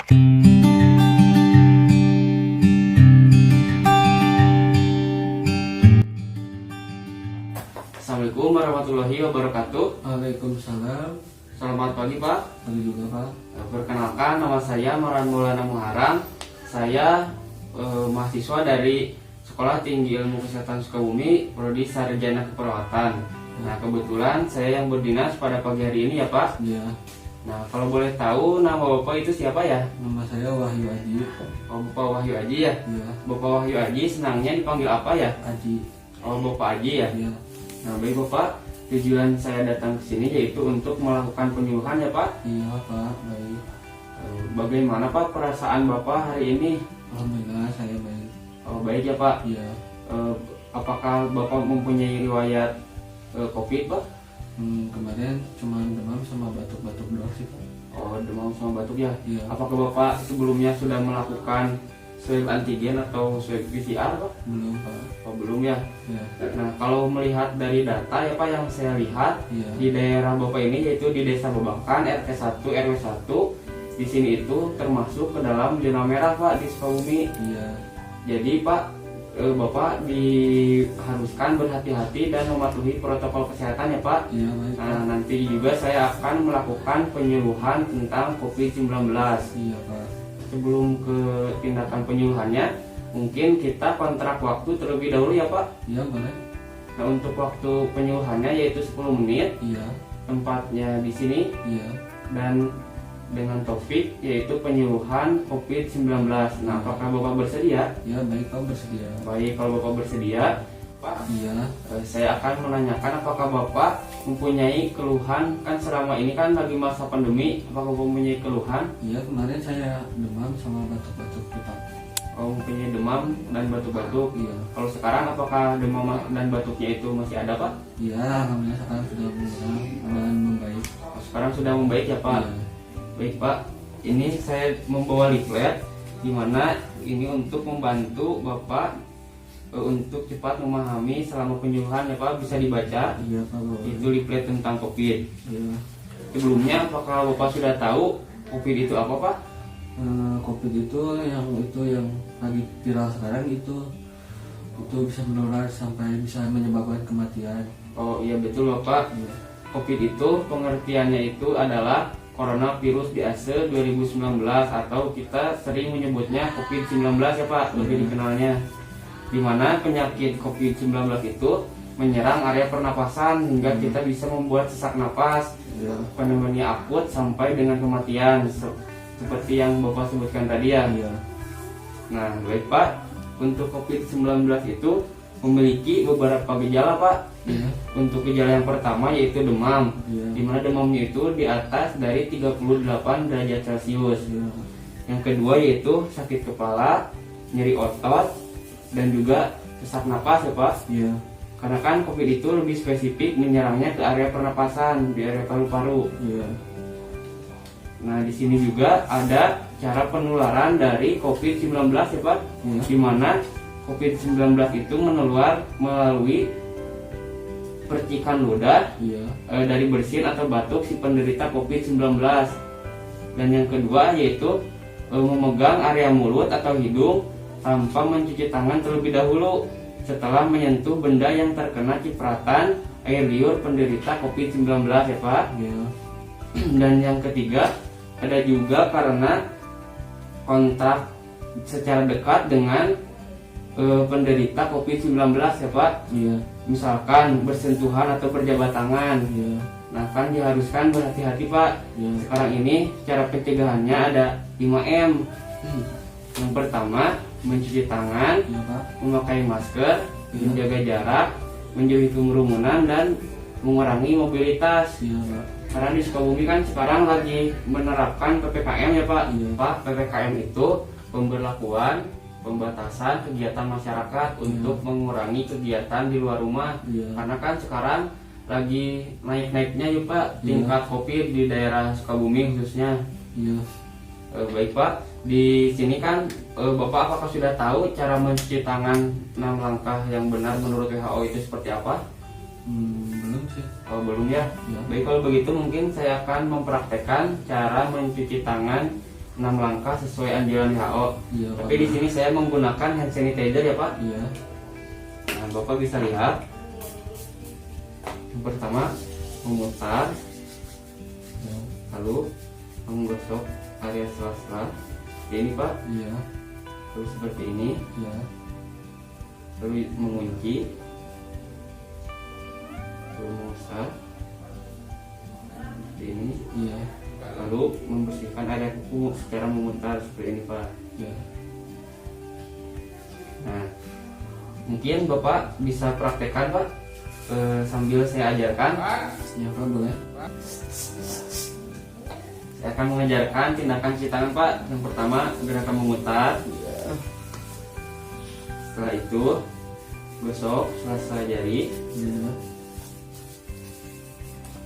Assalamualaikum warahmatullahi wabarakatuh. Waalaikumsalam. Selamat pagi Pak. Pagi juga Pak. Perkenalkan, nama saya Maran Maulana Muharam. Saya mahasiswa dari Sekolah Tinggi Ilmu Kesehatan Sukabumi, Prodi Sarjana Keperawatan. Nah, kebetulan saya yang berdinas pada pagi hari ini ya Pak. Iya. Nah, kalau boleh tahu nama Bapak itu siapa ya? Nama saya Wahyu Aji. Oh, Bapak Wahyu Aji ya? Iya. Bapak Wahyu Aji senangnya dipanggil apa ya? Aji. Oh, Bapak Aji ya? Iya. Nah, baik Bapak, tujuan saya datang ke sini yaitu untuk melakukan penyuluhan ya Pak. Iya Pak. Baik. Bagaimana Pak perasaan Bapak hari ini? Alhamdulillah saya baik. Oh, baik ya Pak. Iya. Apakah Bapak mempunyai riwayat COVID Pak? Kemarin cuma demam sama batuk-batuk doang sih Pak. Oh, demam sama batuk ya? Iya. Apakah Bapak sebelumnya sudah melakukan swab antigen atau swab PCR Pak? Belum Pak. Oh, belum ya? Iya. Nah, kalau melihat dari data ya Pak yang saya lihat Iya. di daerah Bapak ini yaitu di Desa Babakan RT 1 RW 1, di sini itu termasuk ke dalam zona merah Pak di Sukabumi. Iya. Jadi Pak, Bapak diharuskan berhati-hati dan mematuhi protokol kesehatan ya Pak. Iya baik Pak. Nah, nanti juga saya akan melakukan penyuluhan tentang COVID-19. Iya Pak. Sebelum ke tindakan penyuluhannya, mungkin kita kontrak waktu terlebih dahulu ya Pak. Iya boleh. Nah, untuk waktu penyuluhannya yaitu 10 menit, Iya. tempatnya di sini, Iya. dan dengan topik yaitu penyuluhan COVID-19. Nah, apakah Bapak bersedia? Iya baik Pak, bersedia. Baik, kalau Bapak bersedia, Pak, Iya. saya akan menanyakan apakah Bapak mempunyai keluhan, kan selama ini kan lagi masa pandemi, apakah Bapak mempunyai keluhan? Iya kemarin saya demam sama batuk-batuk Pak. Oh, mempunyai demam dan batuk-batuk. Iya. Kalau sekarang apakah demam dan batuknya itu masih ada Pak? Iya alhamdulillah sekarang sudah berkurang dan membaik. Oh, sekarang sudah membaik ya Pak? Iya. Baik Pak, ini saya membawa leaflet di mana ini untuk membantu Bapak untuk cepat memahami selama penyuluhan ya Pak, bisa dibaca. Iya Pak. Boleh. Itu leaflet tentang COVID. Iya. Sebelumnya apakah Bapak sudah tahu COVID itu apa Pak? COVID itu yang lagi viral sekarang itu bisa menular sampai bisa menyebabkan kematian. Oh iya betul Bapak. Iya. COVID itu pengertiannya itu adalah coronavirus biasa 2019 atau kita sering menyebutnya COVID-19 ya Pak, lebih dikenalnya. Di mana penyakit COVID-19 itu menyerang area pernapasan hingga kita bisa membuat sesak napas, Iya. pneumonia akut sampai dengan kematian seperti yang Bapak sebutkan tadi ya. Iya. Nah, baik Pak, untuk COVID-19 itu memiliki beberapa gejala Pak. Iya. Untuk gejala yang pertama yaitu demam, Iya. di mana demamnya itu di atas dari 38 derajat Celcius. Iya. Yang kedua yaitu sakit kepala, nyeri otot, dan juga sesak napas ya Pak. Iya. Karena kan COVID itu lebih spesifik menyerangnya ke area pernapasan, di area paru-paru. Iya. Nah, di sini juga ada cara penularan dari COVID-19 ya Pak, Iya. di mana COVID-19 itu menular melalui percikan ludah Iya. dari bersin atau batuk si penderita COVID-19. Dan yang kedua yaitu memegang area mulut atau hidung tanpa mencuci tangan terlebih dahulu setelah menyentuh benda yang terkena cipratan air liur penderita COVID-19 ya Pak. Iya. Dan yang ketiga ada juga karena kontak secara dekat dengan penderita COVID-19 ya Pak. Iya. Misalkan bersentuhan atau berjabat tangan. Iya. Nah, kan diharuskan berhati-hati Pak. Iya. Sekarang ini cara pencegahannya ada 5M. Yang pertama, mencuci tangan, Iya Pak. memakai masker, Iya. menjaga jarak, menjauhi kerumunan, dan mengurangi mobilitas. Iya Pak. Karena di Sukabumi kan sekarang lagi menerapkan PPKM ya Pak. Iya. Pak, PPKM itu pemberlakuan pembatasan kegiatan masyarakat untuk mengurangi kegiatan di luar rumah. Iya. Karena kan sekarang lagi naik-naiknya ya Pak Iya. tingkat COVID di daerah Sukabumi khususnya. Iya. Baik Pak, di sini kan Bapak apakah sudah tahu cara mencuci tangan 6 langkah yang benar menurut WHO itu seperti apa? Belum sih. Oh, belum ya? Ya. Baik, kalau begitu mungkin saya akan mempraktekkan cara mencuci tangan 6 langkah sesuai anjuran WHO. Iya, Tapi di sini saya menggunakan hand sanitizer ya Pak. Iya. Nah, Bapak bisa lihat. Yang pertama memutar, Ya. lalu menggosok area sela-sela. Ini Pak, Iya. lalu seperti ini, Iya. lalu mengunci, lalu mengusap, seperti ini, Iya. lalu membersihkan area kuku secara memutar seperti ini Pak. Iya. Nah, mungkin Bapak bisa praktekkan Pak, sambil saya ajarkan. Ya Pak, boleh. Saya akan mengajarkan tindakan cuci tangan Pak. Yang pertama gerakan memutar. Setelah itu gosok sela-sela jari. Iya.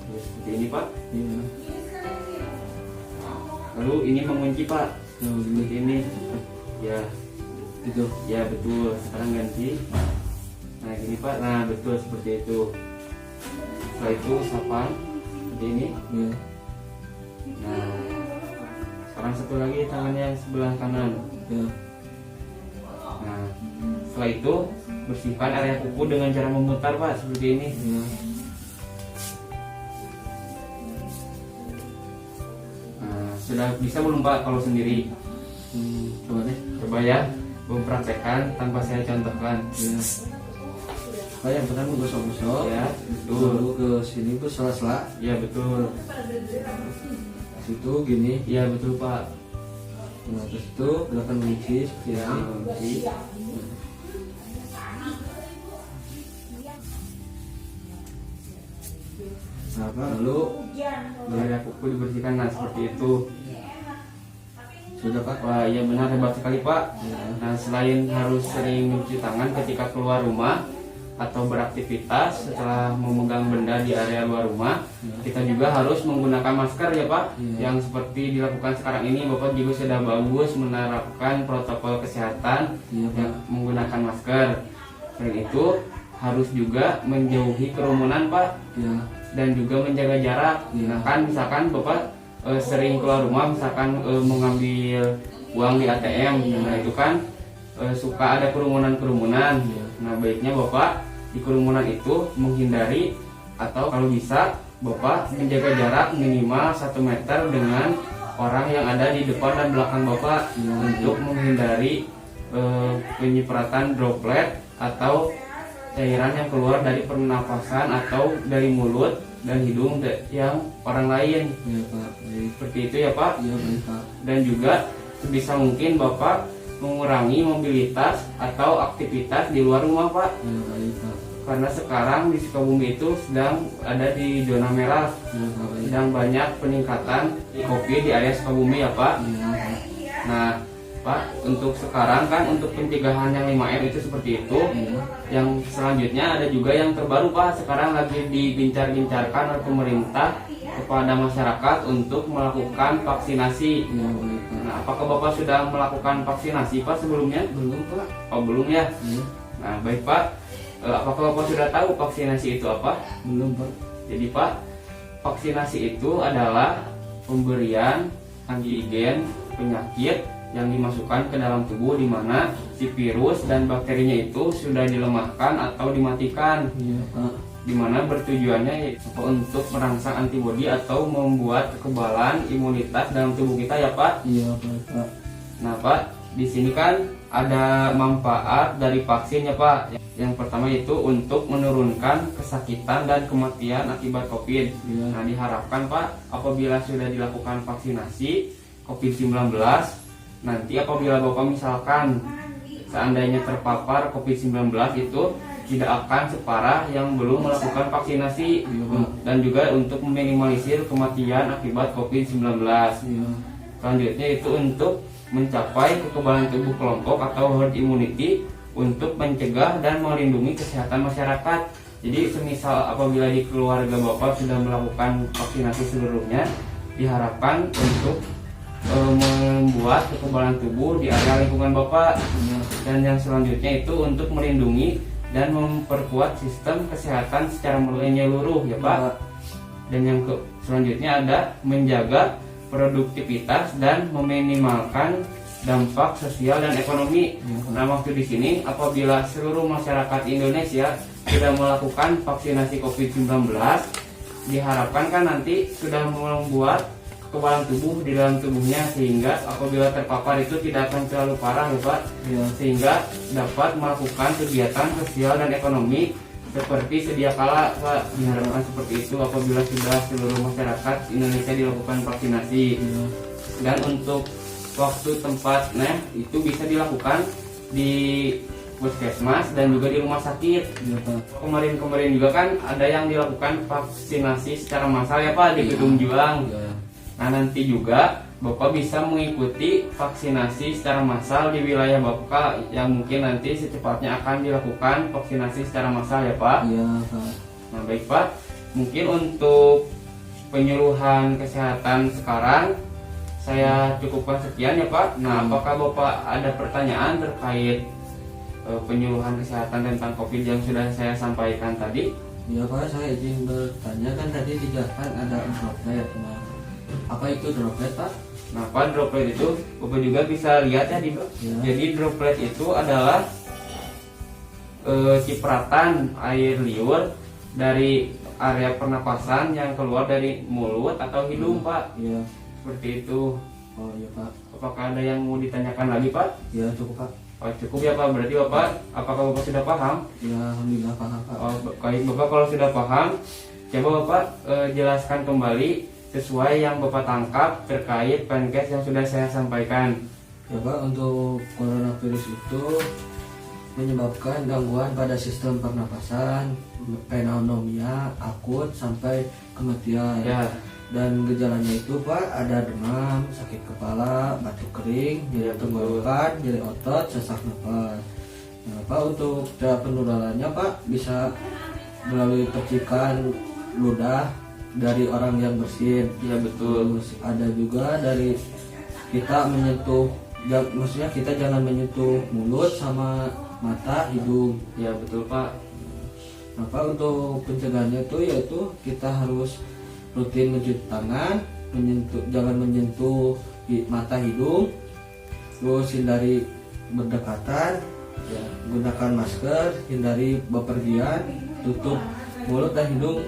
Terus seperti ini Pak. Iya. Lalu ini mengunci Pak. Nah, Seperti ini. Ya, itu. ya betul. Sekarang ganti. Nah gini Pak. Nah betul seperti itu. Setelah itu usapan seperti ini. Iya. Nah sekarang satu lagi tangannya yang sebelah kanan. Ya. Nah setelah itu bersihkan area kuku dengan cara memutar Pak seperti ini. Iya. Nah sudah bisa belum Pak kalau sendiri? Coba deh. Coba ya, mempraktekkan tanpa saya contohkan. Iya. Pak, yang pertama gosok-gosok. Ya Lalu betul. ke sini ke sela-sela. Ya betul. Situ gini. Ya betul Pak. Nah, terus itu gerakan mengunci seperti Ya ini. mengunci. Nah, Pak, lalu Area kuku dibersihkan. Nah seperti itu. sudah Pak. Wah iya benar, hebat sekali Pak. Ya. Nah selain harus sering mencuci tangan ketika keluar rumah atau beraktivitas setelah memegang benda di area luar rumah, kita juga harus menggunakan masker ya Pak. Iya. Yang seperti dilakukan sekarang ini, Bapak juga sudah bagus menerapkan protokol kesehatan Iya, Pak. yang menggunakan masker. Selain itu harus juga menjauhi kerumunan Pak, Ya. dan juga menjaga jarak. Iya. Nah kan misalkan Bapak sering keluar rumah, misalkan mengambil uang di ATM, nah itu kan suka ada kerumunan-kerumunan. Iya. Nah baiknya Bapak di kerumunan itu menghindari, atau kalau bisa Bapak menjaga jarak minimal 1 meter dengan orang yang ada di depan dan belakang Bapak, Iya. untuk menghindari penyipratan droplet atau cairan yang keluar dari pernapasan atau dari mulut dan hidung yang orang lain. Iya Pak. Baik. Seperti itu ya Pak. Iya baik Pak. Dan juga sebisa mungkin Bapak mengurangi mobilitas atau aktivitas di luar rumah Pak, Iya baik Pak. karena sekarang di Sukabumi itu sedang ada di zona merah, Iya Pak. Baik. sedang banyak peningkatan COVID di area Sukabumi ya Pak. Iya Pak. Nah Pak, untuk sekarang kan untuk pencegahan yang 5M itu seperti itu. Iya. Yang selanjutnya ada juga yang terbaru Pak, sekarang lagi digencar-gencarkan oleh pemerintah kepada masyarakat untuk melakukan vaksinasi. Iya baik Pak. Nah, apakah Bapak sudah melakukan vaksinasi Pak sebelumnya? Belum Pak. Oh belum ya. Iya. Nah baik Pak, apakah Bapak sudah tahu vaksinasi itu apa? Belum Pak. Jadi Pak, vaksinasi itu adalah pemberian antigen penyakit yang dimasukkan ke dalam tubuh, di mana si virus dan bakterinya itu sudah dilemahkan atau dimatikan, Iya Pak. di mana bertujuannya yaitu untuk merangsang antibodi atau membuat kekebalan imunitas dalam tubuh kita ya Pak. Iya baik Pak. Nah Pak, di sini kan ada manfaat dari vaksin ya Pak. Yang pertama itu untuk menurunkan kesakitan dan kematian akibat COVID. Iya. Nah diharapkan Pak, apabila sudah dilakukan vaksinasi COVID-19, nanti apabila Bapak misalkan seandainya terpapar COVID-19 itu tidak akan separah yang belum melakukan vaksinasi. Iya, Pak. Dan juga untuk meminimalisir kematian akibat COVID-19. Iya. Selanjutnya itu untuk mencapai kekebalan tubuh kelompok atau herd immunity, untuk mencegah dan melindungi kesehatan masyarakat. Jadi semisal apabila di keluarga Bapak sudah melakukan vaksinasi seluruhnya, diharapkan untuk membuat kekebalan tubuh di area lingkungan Bapak. Dan yang selanjutnya itu untuk melindungi dan memperkuat sistem kesehatan secara menyeluruh ya Pak. Dan yang selanjutnya ada menjaga produktivitas dan meminimalkan dampak sosial dan ekonomi. Nah, maksud di sini apabila seluruh masyarakat Indonesia sudah melakukan vaksinasi COVID-19, diharapkan kan nanti sudah membuat kekebalan tubuh di dalam tubuhnya, sehingga apabila terpapar itu tidak akan terlalu parah ya Pak, sehingga dapat melakukan kegiatan sosial dan ekonomi seperti sedia kala Pak. Diharapkan seperti itu apabila sudah seluruh masyarakat Indonesia dilakukan vaksinasi. Dan untuk waktu tempatnya itu bisa dilakukan di puskesmas dan juga di rumah sakit. Kemarin juga kan ada yang dilakukan vaksinasi secara massal ya Pak di Gedung Juang. Nah, nanti juga Bapak bisa mengikuti vaksinasi secara massal di wilayah Bapak yang mungkin nanti secepatnya akan dilakukan vaksinasi secara massal ya Pak. Nah, baik Pak, mungkin untuk penyuluhan kesehatan sekarang saya cukupkan sekian ya Pak. Nah, apakah Bapak ada pertanyaan terkait penyuluhan kesehatan tentang COVID yang sudah saya sampaikan tadi? Ya Pak, saya izin bertanya, kan tadi dijelaskan ada droplet. Nah, apa itu droplet Pak? Nah Pak, droplet itu Bapak juga bisa lihat ya di Jadi droplet itu adalah cipratan air liur dari area pernapasan yang keluar dari mulut atau hidung Pak. Iya. Seperti itu. Oh iya Pak. Apakah ada yang mau ditanyakan lagi Pak? Ya cukup Pak. Oh, cukup ya Pak. Berarti Bapak, apakah Bapak sudah paham? Ya alhamdulillah paham Pak. Oh, baik Bapak, kalau sudah paham, coba Bapak jelaskan kembali sesuai yang Bapak tangkap terkait penkes yang sudah saya sampaikan. Ya Pak, untuk coronavirus itu menyebabkan gangguan pada sistem pernapasan, pneumonia akut sampai kematian. Ya. Dan gejalanya itu Pak ada demam, sakit kepala, batuk kering, nyeri tenggorokan, nyeri otot, sesak napas. Nah, Pak, untuk cara penularannya Pak bisa melalui percikan ludah dari orang yang bersin. Ya betul. Terus ada juga dari kita menyentuh, maksudnya kita jangan menyentuh mulut sama mata, hidung. Ya betul Pak. Nah, Pak, untuk pencegahannya itu yaitu kita harus rutin mencuci tangan, jangan menyentuh mata, hidung, terus hindari berdekatan, ya, gunakan masker, hindari bepergian, tutup mulut dan hidung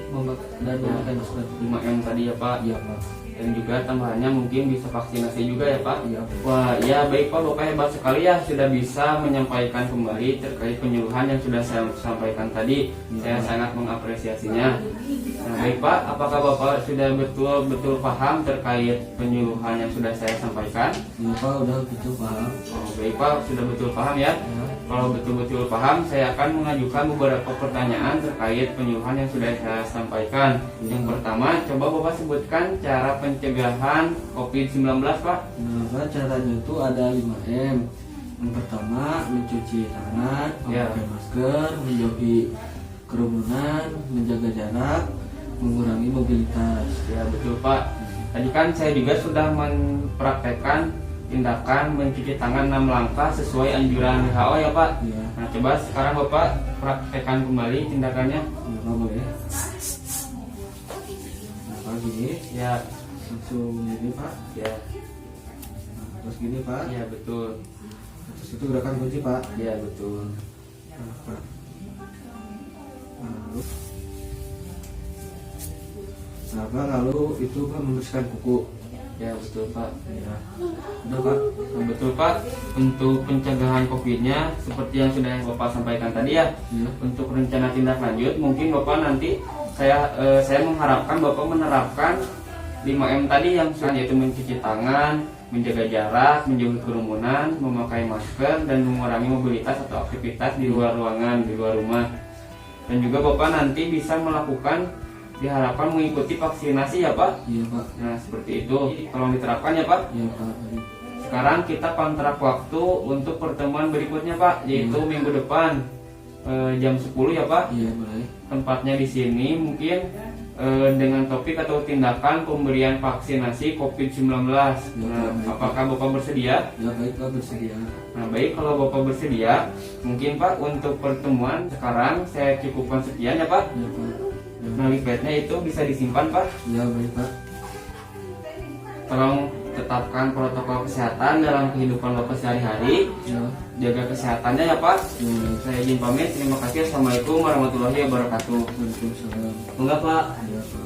dan memakai masker. 5M tadi ya Pak. Iya Pak. Dan juga tambahannya mungkin bisa vaksinasi juga ya Pak. Iya. Wah ya baik Pak, Bapak hebat sekali ya sudah bisa menyampaikan kembali terkait penyuluhan yang sudah saya sampaikan tadi. Saya sangat mengapresiasinya. Nah baik Pak, apakah Bapak sudah betul-betul paham terkait penyuluhan yang sudah saya sampaikan? Iya Pak, udah betul paham. Oh baik Pak, sudah betul paham ya. Kalau betul-betul paham, saya akan mengajukan beberapa pertanyaan terkait penyuluhan yang sudah saya sampaikan. Yang pertama, coba Bapak sebutkan cara pencegahan COVID-19 Pak. Nah Pak, caranya itu ada 5M. Yang pertama, mencuci tangan, memakai masker, menjauhi kerumunan, menjaga jarak, mengurangi mobilitas. Ya betul Pak. Tadi kan saya juga sudah mempraktekkan tindakan mencuci tangan 6 langkah sesuai anjuran WHO ya Pak. Ya. Nah coba sekarang Bapak praktekkan kembali tindakannya. Ya Pak, boleh. Nah Pak, gini. Ya. Langsung gini Pak. Ya. Nah, terus gini Pak. Ya betul. Terus itu gerakan kunci Pak. Ya betul. Nah, Pak. Lalu itu Pak membersihkan kuku. Ya betul Pak. Ya. Udah Pak. Nah, betul Pak. Untuk pencegahan COVID-nya seperti yang sudah Bapak sampaikan tadi ya. Untuk rencana tindak lanjut mungkin Bapak nanti saya mengharapkan Bapak menerapkan 5M tadi yang sudah, yaitu mencuci tangan, menjaga jarak, menjauhi kerumunan, memakai masker, dan mengurangi mobilitas atau aktivitas di luar ruangan, di luar rumah. Dan juga Bapak nanti bisa melakukan, diharapkan mengikuti vaksinasi ya Pak. Iya Pak. Nah seperti itu, tolong diterapkan ya Pak. Iya Pak. Sekarang kita kontrak waktu untuk pertemuan berikutnya Pak, yaitu minggu depan jam 10 ya Pak. Iya boleh. Tempatnya di sini mungkin dengan topik atau tindakan pemberian vaksinasi COVID-19. Nah, apakah Bapak bersedia? Ya baik Pak, bersedia. Nah baik, kalau Bapak bersedia, mungkin Pak untuk pertemuan sekarang saya cukupkan sekian ya Pak. Ya Pak. Nah leafletnya itu bisa disimpan Pak. Ya baik Pak. tolong tetapkan protokol kesehatan dalam kehidupan Bapak sehari-hari. Ya. Jaga kesehatannya ya Pak. Saya izin pamit. Terima kasih. Assalamualaikum warahmatullahi wabarakatuh. Waalaikumsalam. Enggak Pak. Ya, Pak.